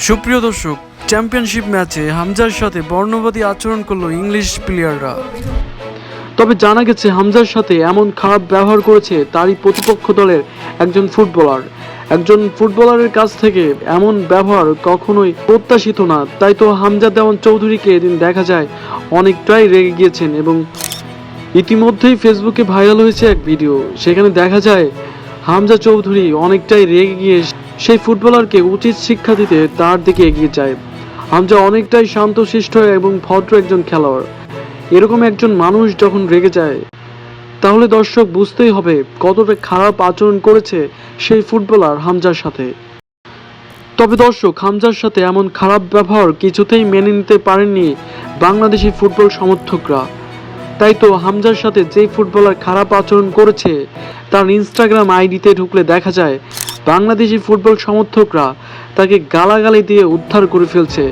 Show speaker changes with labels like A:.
A: সুপ্রিয় দর্শক, চ্যাম্পিয়নশিপ ম্যাচে হামজার সাথে বর্ণবাদী আচরণ করলো ইংলিশ প্লেয়াররা। তবে জানা গেছে হামজার সাথে এমন খারাপ ব্যবহার করেছে তারই প্রতিপক্ষ দলের একজন ফুটবলার। একজন ফুটবলারের কাছ থেকে এমন ব্যবহার কখনোই প্রত্যাশিত না। তাই তো হামজা দেওয়ান চৌধুরীকে এদিন দেখা যায় অনেকটাই রেগে গিয়েছেন এবং ইতিমধ্যেই ফেসবুকে ভাইরাল হয়েছে এক ভিডিও। সেখানে দেখা যায় হামজা চৌধুরী অনেকটাই রেগে গিয়ে সেই ফুটবলারকে উচিত শিক্ষা দিতে তার দিকে এগিয়ে যায়। হামজা অনেকটাই শান্তশিষ্ট এবং ভদ্র একজন খেলোয়াড়। এরকম একজন মানুষ যখন রেগে যায় তাহলে দর্শক বুঝতেই হবে কতটা খারাপ আচরণ করেছে সেই ফুটবলার হামজার সাথে। তবে দর্শক, হামজার সাথে এমন খারাপ ব্যবহার কিছুতেই মেনে নিতে পারেননি বাংলাদেশি ফুটবল সমর্থকরা। তাই তো হামজার সাথে যেই ফুটবলার খারাপ আচরণ করেছে তার ইনস্টাগ্রাম আইডিতে ঢুকলে দেখা যায় বাংলাদেশি ফুটবল সমর্থকরা তাকে গালাগালি দিয়ে উদ্ধার করে ফেলছে।